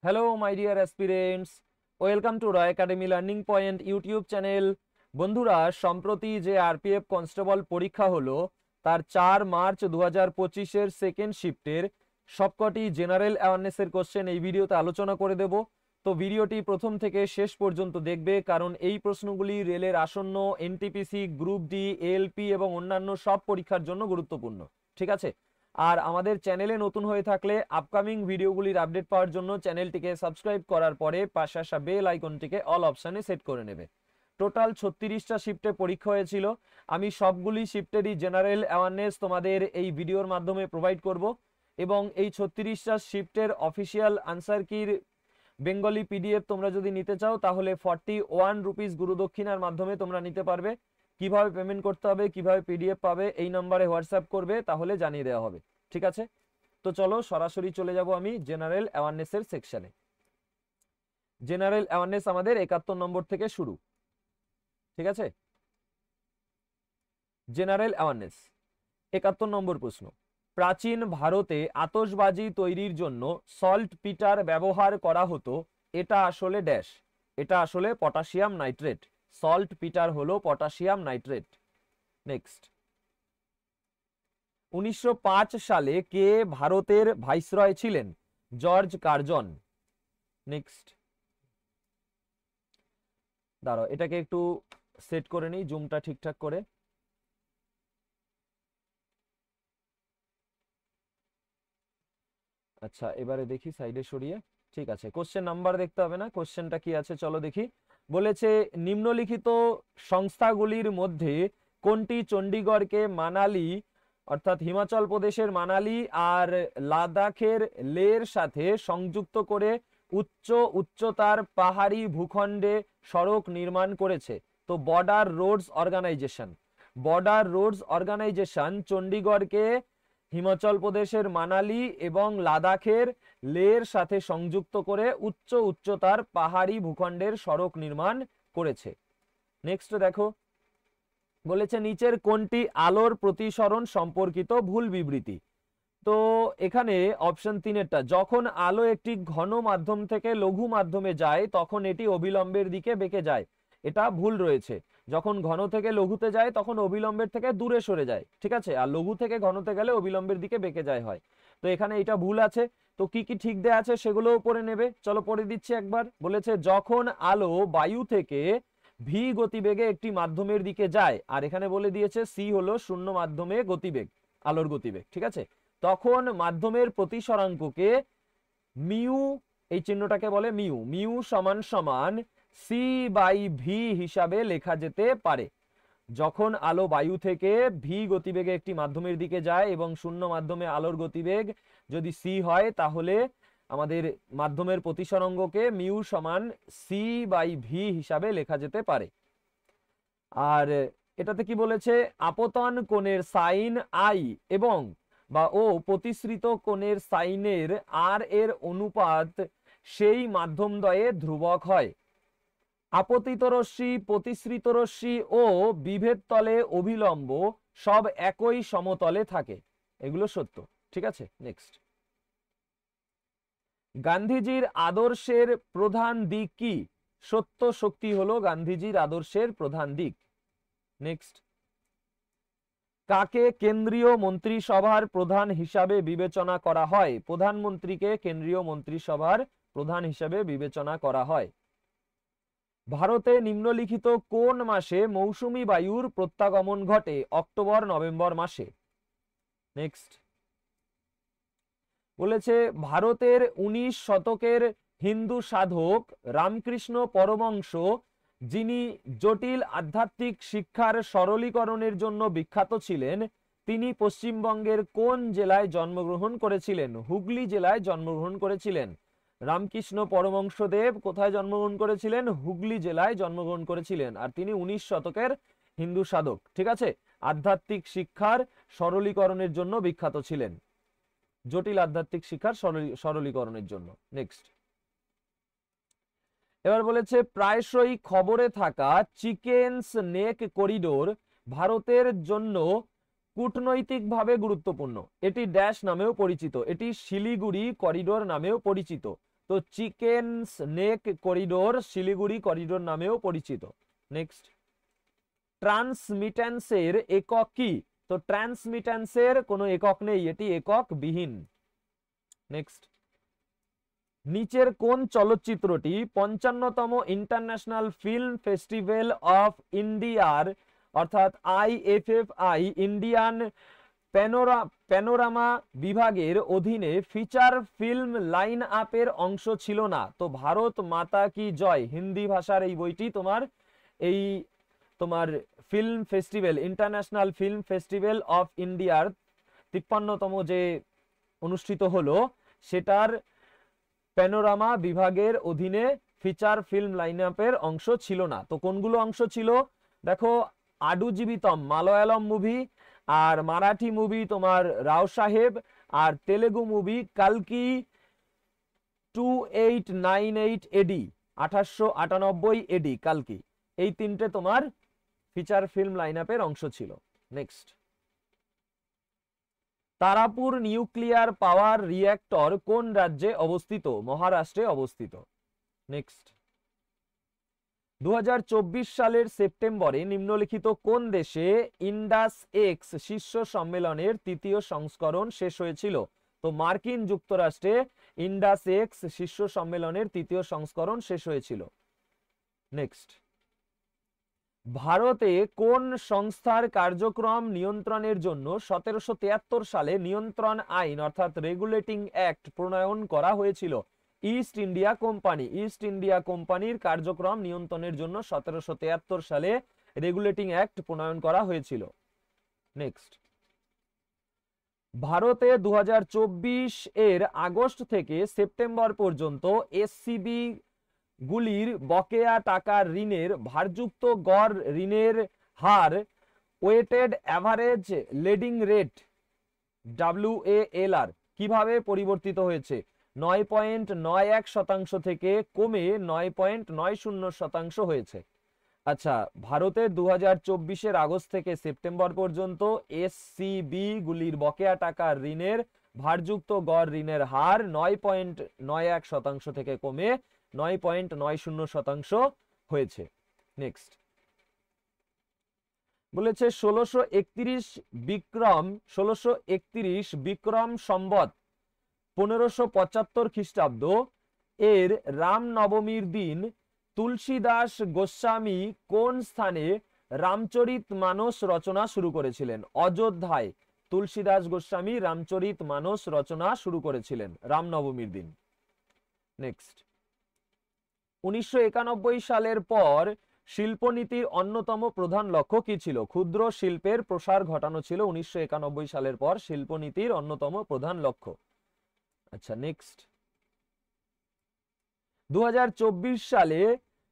Hello my dear aspirants, welcome to Roy academy learning point YouTube channel. বন্ধুরা, সম্প্রতি যে RPF constable পরীক্ষা হলো তার 4 মার্চ 2025-এর সেকেন্ড শিফটের সবকটি জেনারেল অ্যাওয়ারনেসের কোশ্চেন এই ভিডিওতে আলোচনা করে দেব। তো ভিডিওটি প্রথম থেকে শেষ পর্যন্ত দেখবে, কারণ এই প্রশ্নগুলি রেলের আসন্ন এনটিপিসি, গ্রুপ ডি, এএলপি এবং অন্যান্য সব পরীক্ষার জন্য গুরুত্বপূর্ণ। ঠিক আছে, আর আমাদের চ্যানেলে নতুন হয়ে থাকলে আপকামিং ভিডিওগুলির আপডেট পাওয়ার জন্য চ্যানেলটিকে সাবস্ক্রাইব করার পরে পাশে আসা বেল আইকনটিকে অল অপশানে সেট করে নেবে। টোটাল 36টা শিফটে পরীক্ষা হয়েছিল। আমি সবগুলি শিফটেরই জেনারেল অ্যাওয়ারনেস তোমাদের এই ভিডিওর মাধ্যমে প্রোভাইড করব, এবং এই 36টা শিফটের অফিসিয়াল আনসার কির বেঙ্গলি পিডিএফ তোমরা যদি নিতে চাও তাহলে 41 রুপিস গুরুদক্ষিণার মাধ্যমে তোমরা নিতে পারবে। কিভাবে পেমেন্ট করতে হবে, কিভাবে পিডিএফ পাবে, এই নম্বরে হোয়াটসঅ্যাপ করবে, তাহলে জানিয়ে দেওয়া হবে। ঠিক আছে, তো চলো সরাসরি চলে যাব আমি জেনারেল অ্যাওয়ারনেসের সেকশনে। জেনারেল অ্যাওয়ারনেস আমাদের 71 নম্বর থেকে শুরু। ঠিক আছে, জেনারেল অ্যাওয়ারনেস 71 নম্বর প্রশ্ন। প্রাচীন ভারতে আতশবাজি তৈরির জন্য সল্ট পিটার ব্যবহার করা হতো, এটা আসলে ড্যাশ। এটা আসলে পটাশিয়াম নাইট্রেট। সল্ট পিটার হলো পটাশিয়াম নাইট্রেট। নেক্সট, 1905 সালে কে ভারতের ভাইসরয় ছিলেন? George Curzon. নেক্সট, দাঁড়াও এটাকে একটু সেট করে নিই জুমটা ঠিকঠাক করে। আচ্ছা, এবারে দেখি সাইডে সরিয়ে। ঠিক আছে, কোশ্চেন নাম্বার দেখতে হবে না, কোশ্চেনটা কি আছে চলো দেখি। বলেছে নিম্নলিখিত সংস্থাগুলির মধ্যে কোনটি চণ্ডীগড়কে মানালি অর্থাৎ হিমাচল প্রদেশের মানালি আর লাদাখের লের সাথে সংযুক্ত করে উচ্চতার পাহাড়ি ভূখণ্ডে সড়ক নির্মাণ করেছে? তো border roads organisation. Border roads organisation চণ্ডীগড়কে হিমাচল প্রদেশের মানালি এবং লাদাখের লের সাথে সংযুক্ত করে উচ্চতার পাহাড়ি ভূখণ্ডের সড়ক নির্মাণ করেছে। নেক্সট দেখো, বলেছে নিচের কোনটি আলোর প্রতিসরণ সম্পর্কিত ভুল বিবৃতি? তো এখানে অপশন 3-এরটা, যখন আলো একটি ঘন মাধ্যম থেকে লঘু মাধ্যমে যায় তখন এটি অবিলম্বের দিকে বেঁকে যায়, এটা ভুল রয়েছে। যখন ঘন থেকে লঘুতে যায় তখন অবিলম্বের থেকে দূরে সরে যায়। ঠিক আছে, আর লঘু থেকে ঘনতে গেলে অবিলম্বের দিকে বেঁকে যায় হয়। তো এখানে এটা ভুল আছে। তো কি কি ঠিক দেয়া আছে সেগুলোও পড়ে নেবে, চলো পড়ে দিচ্ছি একবার। বলেছে যখন আলো বায়ু থেকে ভি গতিবেগে একটি মাধ্যমের দিকে যায়, আর এখানে বলে দিয়েছে সি হলো শূন্য মাধ্যমে গতিবেগ, আলোর গতিবেগ। ঠিক আছে, তখন মাধ্যমের প্রতিসরাঙ্ককে মিউ, এই চিহ্নটাকে বলে মিউ, মিউ সমান সমান সি বাই ভি হিসাবে লেখা যেতে পারে। যখন আলো বায়ু থেকে ভি গতিবেগে একটি মাধ্যমের দিকে যায় এবং শূন্য মাধ্যমে আলোর গতিবেগ যদি সি হয়, তাহলে আমাদের মাধ্যমের প্রতিসরাঙ্ককে মিউ সমান সি বাই ভি হিসাবে লেখা যেতে পারে। আর এটাতে কি বলেছে, আপতন কোণের সাইন আই এবং ও প্রতিসৃত কোণের সাইনের আর এর অনুপাত সেই মাধ্যমদ্বয়ে ধ্রুবক হয়। আপতিত রশ্মি, প্রতিসৃত রশ্মি ও বিভেদ তলে অভিলম্ব সব একই সমতলে থাকে, এগুলো সত্য। ঠিক আছে, নেক্সট, গান্ধীজির আদর্শের প্রধান দিক কি? সত্য শক্তি হলো গান্ধীজির আদর্শের প্রধান দিক। নেক্সট, কাকে কেন্দ্রীয় মন্ত্রিসভার প্রধান হিসাবে বিবেচনা করা হয়? প্রধানমন্ত্রীকে কেন্দ্রীয় মন্ত্রিসভার প্রধান হিসাবে বিবেচনা করা হয়। ভারতে নিম্নলিখিত কোন মাসে মৌসুমী বায়ুর প্রত্যাগমন ঘটে? অক্টোবর নভেম্বর মাসে। নেক্সট, বলেছে ভারতের 19 শতকের হিন্দু সাধক রামকৃষ্ণ পরমহংস, যিনি জটিল আধ্যাত্মিক শিক্ষার সরলীকরণের জন্য বিখ্যাত ছিলেন, তিনি পশ্চিমবঙ্গের কোন জেলায় জন্মগ্রহণ করেছিলেন? হুগলি জেলায় জন্মগ্রহণ করেছিলেন। রামকৃষ্ণ পরমহংসদেব কোথায় জন্মগ্রহণ করেছিলেন? হুগলি জেলায় জন্মগ্রহণ করেছিলেন, আর তিনি 19 শতকের হিন্দু সাধক। ঠিক আছে, আধ্যাত্মিক শিক্ষার সরলীকরণের জন্য বিখ্যাত ছিলেন, জটিল আধ্যাত্মিক শিক্ষার সরলীকরণের জন্য। নেক্সট, এবার বলেছে প্রায়শই খবরে থাকা চিকেনস নেক করিডোর ভারতের জন্য কূটনৈতিকভাবে গুরুত্বপূর্ণ, এটি ড্যাশ নামেও পরিচিত, এটি শিলিগুড়ি করিডোর নামেও পরিচিত। তো chicken neck corridor Siliguri corridor নামেও পরিচিত। নেক্সট, ট্রান্সমিটেন্সের একক কি? তো ট্রান্সমিটেন্সের কোনো একক নেই, এটি একক বিহীন। নেক্সট, নিচের কোন চলচ্চিত্রটি 55তম ইন্টারন্যাশনাল ফিল্ম ফেস্টিভ্যাল অফ ইন্ডিয়ার অর্থাৎ IFFI ইন্ডিয়ান প্যানোরামা বিভাগের অধীনে ফিচার ফিল্ম লাইন আপের অংশ ছিল না? তো ভারত মাতা কি জয় হিন্দি ভাষার এই বইটি তোমার film festival, international film festival of ইন্ডিয়ার 53তম যে অনুষ্ঠিত হলো সেটার প্যানোরামা বিভাগের অধীনে ফিচার ফিল্ম লাইনআপের অংশ ছিল না। তো কোনগুলো অংশ ছিল দেখো, আডু জীবিতম মালয়ালম মুভি, আর মারাঠি মুভি তোমার রাও সাহেব, আর তেলেগু মুভি কালকি 2898 এডি 1898 এডি কালকি। এই তিনটে তোমার ফিচার ফিল্ম লাইনআপের অংশ ছিল। Next, Tarapur nuclear power reactor কোন রাজ্যে অবস্থিত? মহারাষ্ট্রে অবস্থিত। নেক্সট, 2024 সালের সেপ্টেম্বরে নিম্নলিখিত কোন দেশে ইন্ডাস এক্স শীর্ষ সম্মেলনের 3য় সংস্করণ শেষ হয়েছিল? তো মার্কিন যুক্তরাষ্ট্রে ইন্ডাস এক্স শীর্ষ সম্মেলনের 3য় সংস্করণ শেষ হয়েছিল। নেক্সট, ভারতে কোন সংস্থার কার্যক্রম নিয়ন্ত্রণের জন্য 1773 সালে নিয়ন্ত্রণ আইন অর্থাৎ রেগুলেটিং অ্যাক্ট প্রণয়ন করা হয়েছিল? East India company. East India কোম্পানির কার্যক্রম নিয়ন্ত্রণের জন্য 1773 সালে রেগুলেটিং অ্যাক্ট প্রণয়ন করা হয়েছিল। নেক্সট, ভারতে 2024 এর আগস্ট থেকে সেপ্টেম্বর পর্যন্ত এসসিবি গুলির বকেয়া টাকার ঋণের ভারযুক্ত গড় ঋণের হার ওয়েটেড অ্যাভারেজ লেডিং রেট WALR কিভাবে পরিবর্তিত হয়েছে? 9.91% থেকে কমে 9.90% হয়েছে। আচ্ছা, ভারতে 2024 আগস্ট থেকে সেপ্টেম্বর পর্যন্ত এসসিবি গুলির বকেয়া টাকার ঋণের ভারযুক্ত গড় ঋণের হার 9.91% থেকে কমে 9.90% হয়েছে। নেক্সট, বলেছে 1631 বিক্রম সম্বত 1575 খ্রিস্টাব্দ এর রাম নবমীর দিন তুলসীদাস গোস্বামী কোন স্থানে রামচরিত মানস রচনা শুরু করেছিলেন? অযোধ্যায় তুলসীদাস গোস্বামী রামচরিত মানস রচনা শুরু করেছিলেন রামনবমীর দিন। নেক্সট, 1991 সালের পর শিল্পনীতির অন্যতম প্রধান লক্ষ্য কি ছিল? ক্ষুদ্র শিল্পের প্রসার ঘটানো ছিল 1991 সালের পর শিল্পনীতির অন্যতম প্রধান লক্ষ্য। আচ্ছা, নেক্সট, 2024 সালে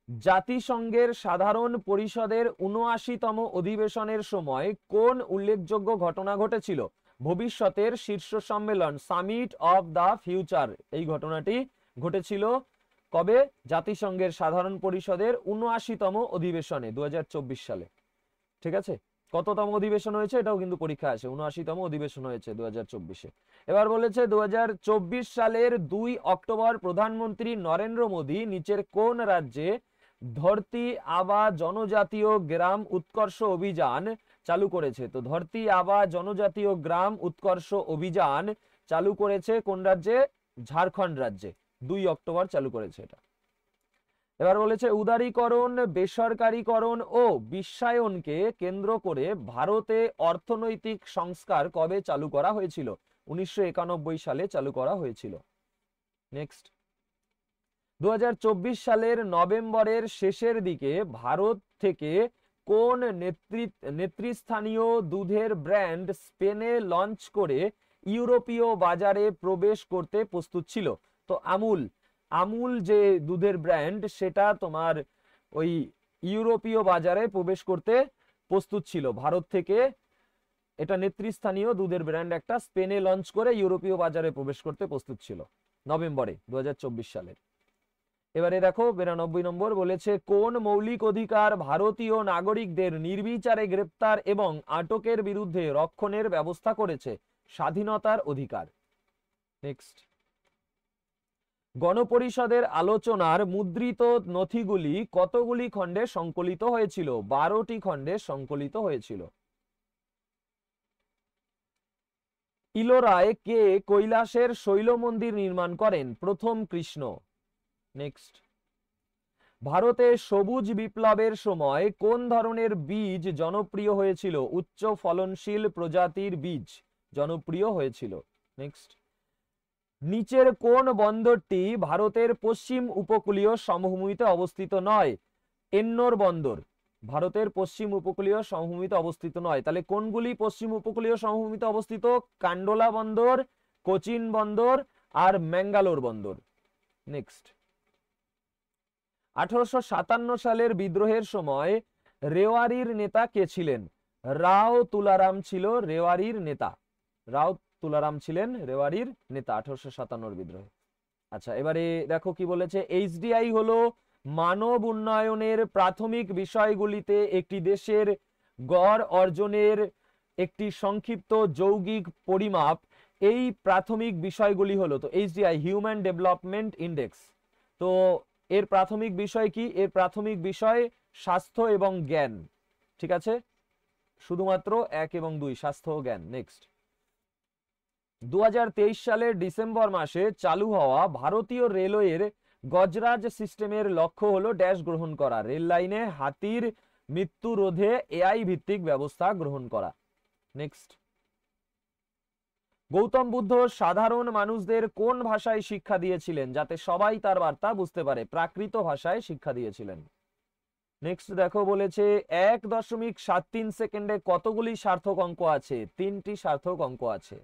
জাতিসংঘের সাধারণ পরিষদের 79তম অধিবেশনের সময় কোন উল্লেখযোগ্য ঘটনা ঘটেছিল? ভবিষ্যতের শীর্ষ সম্মেলন সামিট অফ দ্য ফিউচার এই ঘটনাটি ঘটেছিল কবে? জাতিসংঘের সাধারণ পরিষদের 79তম অধিবেশনে 2024 সালে। ঠিক আছে, কততম অধিবেশন হয়েছে এটাও কিন্তু পরীক্ষা আসে। 79তম অধিবেশন হয়েছে 2024-এ। এবার বলেছে 2024 সালের 2 অক্টোবর প্রধানমন্ত্রী নরেন্দ্র মোদী নিচের কোন রাজ্যে ধরতি আবা জনজাতীয় গ্রাম উৎকর্ষ অভিযান চালু করেছে? তো ধরতি আবা জনজাতীয় গ্রাম উৎকর্ষ অভিযান চালু করেছে কোন রাজ্যে? ঝাড়খণ্ড রাজ্যে 2 অক্টোবর চালু করেছে এটা। এবার বলেছে উদারীকরণ, বেসরকারীকরণ ও বিশ্বায়নকে কেন্দ্র করে ভারতে অর্থনৈতিক সংস্কার কবে চালু করা হয়েছিল? 1991 সালে চালু করা হয়েছিল। নেক্সট, 2024 সালের নভেম্বরের শেষের দিকে ভারত থেকে কোন নেতৃস্থানীয় দুধের ব্র্যান্ড স্পেনে লঞ্চ করে ইউরোপীয় বাজারে প্রবেশ করতে প্রস্তুত ছিল? তো আমুল যে দুধের ব্র্যান্ড সেটা তোমার ওই ইউরোপীয় বাজারে প্রবেশ করতে প্রস্তুত ছিল ভারত থেকে। এটা নেতৃস্থানীয় দুধের ব্র্যান্ড একটা স্পেনে লঞ্চ করে ইউরোপীয় বাজারে প্রবেশ করতে প্রস্তুত ছিল নভেম্বরে 2024 সালে। এবারে দেখো 92 নম্বর বলেছে কোন মৌলিক অধিকার ভারতীয় নাগরিকদের নির্বিচারে গ্রেপ্তার এবং আটকের বিরুদ্ধে রক্ষণের ব্যবস্থা করেছে? স্বাধীনতার অধিকার। নেক্সট, গণপরিষদের আলোচনার মুদ্রিত নথিগুলি কতগুলি খণ্ডে সংকলিত হয়েছিল? 12টি খণ্ডে সংকলিত হয়েছিল। ইলোরায় কে কৈলাসের শৈল মন্দির নির্মাণ করেন? প্রথম কৃষ্ণ। নেক্সট, ভারতে সবুজ বিপ্লবের সময় কোন ধরনের বীজ জনপ্রিয় হয়েছিল? উচ্চ ফলনশীল প্রজাতির বীজ জনপ্রিয় হয়েছিল। নেক্সট, নিচের কোন বন্দরটি ভারতের পশ্চিম উপকূলীয় সমভূমিতে অবস্থিত নয়? এন্নোর বন্দর ভারতের পশ্চিম উপকূলীয় সমভূমিতে অবস্থিত নয়। তাহলে কোনগুলি পশ্চিম উপকূলীয় সমভূমিতে অবস্থিত? কান্ডোলা বন্দর, কোচিন বন্দর আর ম্যাঙ্গালোর বন্দর। নেক্সট, 1857 সালের বিদ্রোহের সময় রেওয়ারির নেতা কে ছিলেন? রাও তুলারাম ছিল রেওয়ারির নেতা। রাও তুলারাম ছিলেন রেওয়ারির নেতা 1857 বিদ্রোহে। আচ্ছা, এবারে দেখো কি বলেছে। এইচডিআই হলো মানব উন্নয়নের প্রাথমিক বিষয়গুলিতে একটি দেশের গড় অর্জনের একটি সংক্ষিপ্ত যৌগিক পরিমাপ। এই প্রাথমিক বিষয়গুলি হলো, তো এইচডিআই হিউম্যান ডেভেলপমেন্ট ইন্ডেক্স। তো এর প্রাথমিক বিষয় কি? এর প্রাথমিক বিষয় স্বাস্থ্য এবং জ্ঞান। ঠিক আছে, শুধুমাত্র 1 এবং 2, স্বাস্থ্য ও জ্ঞান। নেক্সট, 2023 সালের ডিসেম্বর মাসে চালু হওয়া ভারতীয় রেলওয়ের গজরাজ সিস্টেমের লক্ষ্য হলো ড্যাশ গ্রহণ করা। রেল লাইনে হাতির মৃত্যু রোধে এআই ভিত্তিক ব্যবস্থা গ্রহণ করা। নেক্সট, গৌতম বুদ্ধ সাধারণ মানুষদের কোন ভাষায় শিক্ষা দিয়েছিলেন যাতে সবাই তার বার্তা বুঝতে পারে? প্রাকৃত ভাষায় শিক্ষা দিয়েছিলেন। নেক্সট দেখো বলেছে 1.73 সেকেন্ডে কতগুলি সার্থক অঙ্ক আছে? 3টি সার্থক অঙ্ক আছে।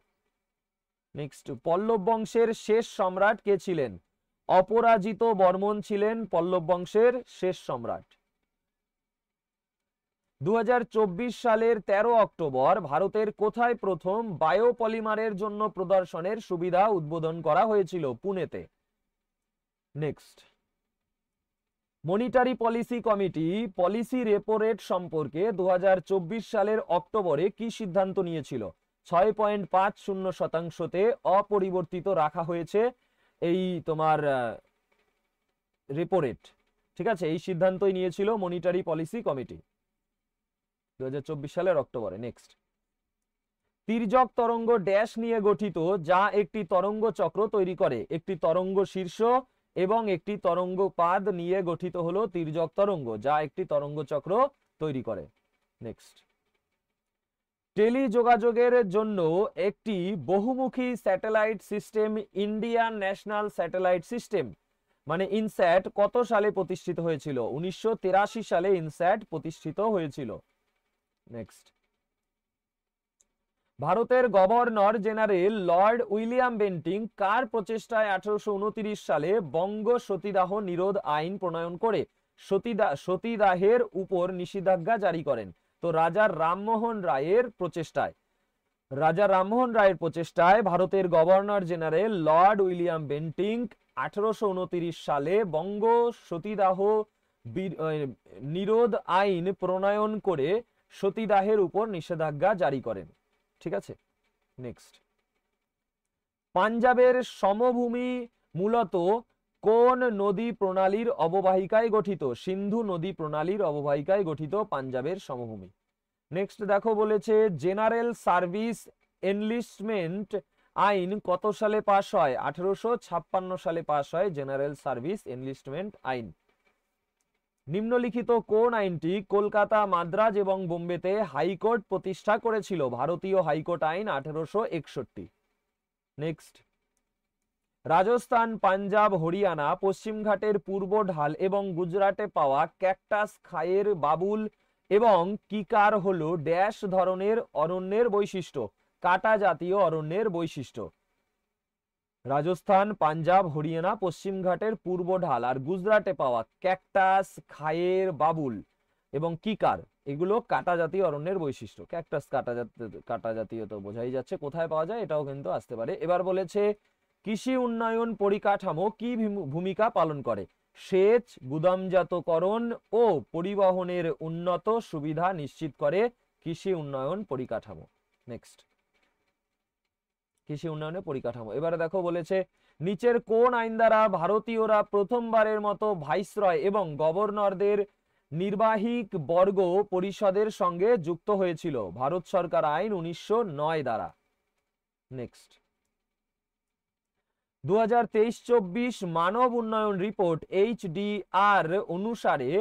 নেক্সট, পল্লব বংশের শেষ সম্রাট কে ছিলেন? অপরাজিত বর্মন ছিলেন পল্লব বংশের শেষ সম্রাট। 2024 সালের 13 অক্টোবর ভারতের কোথায় প্রথম বায়োপলিমারের জন্য প্রদর্শনের সুবিধা উদ্বোধন করা হয়েছিল? পুনেতে। Next, monetary policy committee policy repo rate সম্পর্কে 2024 সালের অক্টোবরে কি সিদ্ধান্ত নিয়েছিল? 6.50% অপরিবর্তিত রাখা হয়েছে এই তোমার রেপো রেট। ঠিক আছে, এই সিদ্ধান্তই নিয়েছিল মনিটারি পলিসি কমিটি 2024 সালের অক্টোবরে। নেক্সট, তির্যক তরঙ্গ ড্যাশ নিয়ে গঠিত যা একটি তরঙ্গ চক্র তৈরি করে? একটি তরঙ্গ শীর্ষ এবং একটি তরঙ্গ পাদ নিয়ে গঠিত হলো তির্যক তরঙ্গ, যা একটি তরঙ্গ চক্র তৈরি করে। নেক্সট, টেলিযোগাযোগের জন্য একটি বহুমুখী satellite system Indian national satellite system মানে ইনস্যাট কত সালে প্রতিষ্ঠিত হয়েছিল? 1983 সালে ইনস্যাট প্রতিষ্ঠিত হয়েছিল। নেক্সট, ভারতের governor general lord William Bentinck কার প্রচেষ্টায় 1829 সালে বঙ্গ সতীদাহ নিরোধ আইন প্রণয়ন করে সতীদাহের উপর নিষেধাজ্ঞা জারি করেন? তো রাজা রামমোহন রায়ের প্রচেষ্টায়। রাজা রামমোহন রায়ের প্রচেষ্টায় ভারতের governor general lord William Bentinck 1829 সালে বঙ্গ সতীদাহ নিরোধ আইন প্রণয়ন করে সতীদাহের উপর নিষেধাজ্ঞা জারি করেন। ঠিক আছে, নেক্সট, পাঞ্জাবের সমভূমি মূলত কোন নদী প্রণালীর অববাহিকায় গঠিত? সিন্ধু নদী প্রণালীর অববাহিকায় গঠিত পাঞ্জাবের সমভূমি। নেক্সট দেখো বলেছে জেনারেল সার্ভিস এনলিস্টমেন্ট আইন কত সালে পাস হয়? 1856 সালে পাস হয় জেনারেল সার্ভিস এনলিস্টমেন্ট আইন। নিম্নলিখিত কোন আইনটি কলকাতা, মাদ্রাজ এবং বোম্বেতে হাইকোর্ট প্রতিষ্ঠা করেছিল? ভারতীয় হাইকোর্ট আইন 1861। নেক্সট, রাজস্থান, পাঞ্জাব, হরিয়ানা, পশ্চিমঘাটের পূর্ব ঢাল এবং গুজরাটে পাওয়া ক্যাকটাস, খায়ের বাবুল এবং কিকার হলো ড্যাশ ধরনের অরণ্যের বৈশিষ্ট্য? কাটা জাতীয় অরণ্যের বৈশিষ্ট্য। রাজস্থান, পাঞ্জাব, হরিয়ানা, পশ্চিমঘাটের পূর্ব ঢাল আর গুজরাটে পাওয়া ক্যাকটাস, খায়ের বাবুল এবং কিকার এগুলো কাটা জাতীয় অরণ্যের বৈশিষ্ট্য। ক্যাকটাস কাটা জাতীয় তো বোঝাই যাচ্ছে, কোথায় পাওয়া যায় এটাও কিন্তু আসতে পারে। এবার বলেছে কৃষি উন্নয়ন পরিকাঠামো কি ভূমিকা পালন করে? সেচ, গুদামজাতকরণ ও পরিবহনের উন্নত সুবিধা নিশ্চিত করে কৃষি উন্নয়ন পরিকাঠামো। নেক্সট, কৃষি উন্নয়নের পরিকাঠামো। এবারে দেখো বলেছে নিচের কোন আইন দ্বারা ভারতীয়রা প্রথমবারের মতো ভাইসরয় এবং গভর্নরদের নির্বাহী বর্গ পরিষদের সঙ্গে যুক্ত হয়েছিল? ভারত সরকার আইন 1909 দ্বারা। নেক্সট, 2023-24 মানব উন্নয়ন রিপোর্ট HDR অনুসারে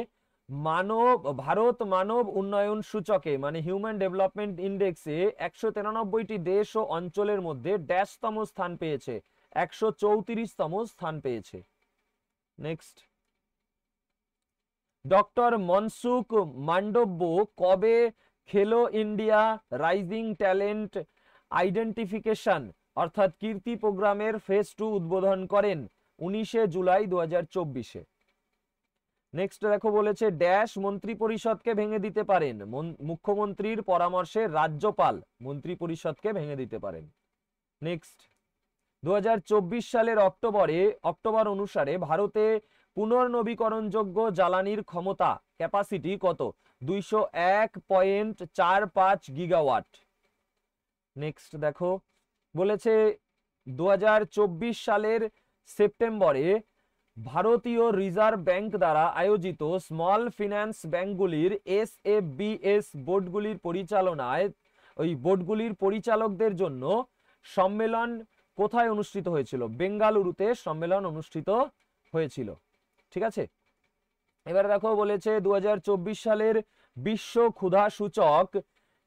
ভারত মানব উন্নয়ন সূচকে মানে হিউম্যান ডেভেলপমেন্ট ইন্ডেক্সে 193টি দেশ ও অঞ্চলের মধ্যে ড্যাশতম স্থান পেয়েছে? 134তম স্থান পেয়েছে। নেক্সট, ডক্টর মনসুখ মান্ডব্য কবে খেলো ইন্ডিয়া রাইজিং ট্যালেন্ট আইডেন্টিফিকেশন অর্থাৎ কীর্তি প্রোগ্রামের ফেজ 2 উদ্বোধন করেন? 19 জুলাই 2024-এ। নেক্সট দেখো, বলেছে ড্যাশ মন্ত্রী পরিষদকে ভেঙে দিতে পারেন? মুখ্যমন্ত্রীর পরামর্শে রাজ্যপাল মন্ত্রী পরিষদকে ভেঙে দিতে পারেন। নেক্সট, 2024 সালের অক্টোবর অনুসারে ভারতে পুনর্নবীকরণযোগ্য জ্বালানির ক্ষমতা ক্যাপাসিটি কত? 201.45 গিগাওয়াট। নেক্সট দেখো, বলেছে 2024 সালের সেপ্টেম্বরে ভারতীয় রিজার্ভ ব্যাংক দ্বারা আয়োজিত স্মল ফিন্যান্স ব্যাংকগুলির SFBS বোর্ডগুলির পরিচালনায় বোর্ডগুলির পরিচালকদের জন্য সম্মেলন কোথায় অনুষ্ঠিত হয়েছিল? বেঙ্গালুরুতে সম্মেলন অনুষ্ঠিত হয়েছিল। ঠিক আছে, এবারে দেখো, বলেছে 2024 সালের বিশ্ব ক্ষুধা সূচক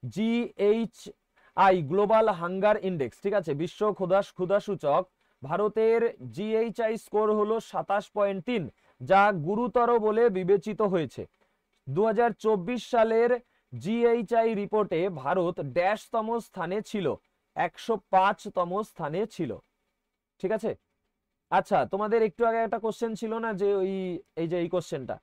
GHI গ্লোবাল হাঙ্গার ইন্ডেক্স, ঠিক আছে, বিশ্ব ক্ষুধা সূচক ভারতের GHI স্কোর হলো 27.3, যা গুরুতর বলে বিবেচিত হয়েছে। 2024 সালের GHI রিপোর্টে ভারত ড্যাশতম স্থানে ছিল? 105তম স্থানে ছিল। ঠিক আছে, আচ্ছা, তোমাদের একটু আগে একটা কোশ্চেন ছিল না যে এই কোশ্চেনটা,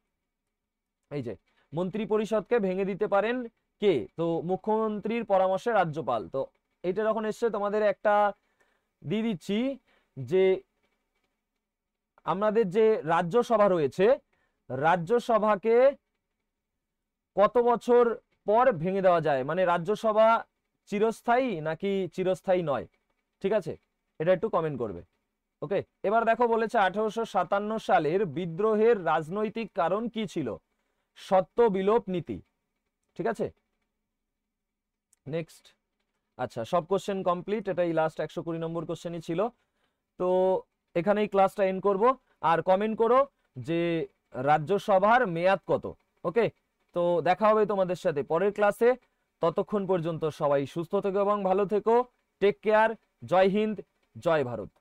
এই যে মন্ত্রী পরিষদকে ভেঙে দিতে পারেন কে? তো মুখ্যমন্ত্রীর পরামর্শে রাজ্যপাল। তো এটা যখন এসছে তোমাদের একটা দিয়ে দিচ্ছি যে আমাদের যে রাজ্যসভা রয়েছে, রাজ্যসভাকে কত বছর পর ভেঙে দেওয়া যায়, মানে রাজ্যসভা চিরস্থায়ী নাকি চিরস্থায়ী নয়? ঠিক আছে, এটা একটু কমেন্ট করবে। ওকে, এবার দেখো, বলেছে 1857 সালের বিদ্রোহের রাজনৈতিক কারণ কি ছিল? সত্য বিলোপ নীতি। ঠিক আছে, নেক্সট, আচ্ছা, সব কোশ্চেন কমপ্লিট, এটাই লাস্ট 120 নম্বর কোশ্চেনই ছিল। তো এখানেই ক্লাসটা এন্ড করব, আর কমেন্ট করো যে রাজ্যসভার মেয়াদ কত। ওকে, তো দেখা হবে তোমাদের সাথে পরের ক্লাসে। ততক্ষণ পর্যন্ত সবাই সুস্থ থেকো এবং ভালো থেকো। Take care. জয় হিন্দ, জয় ভারত।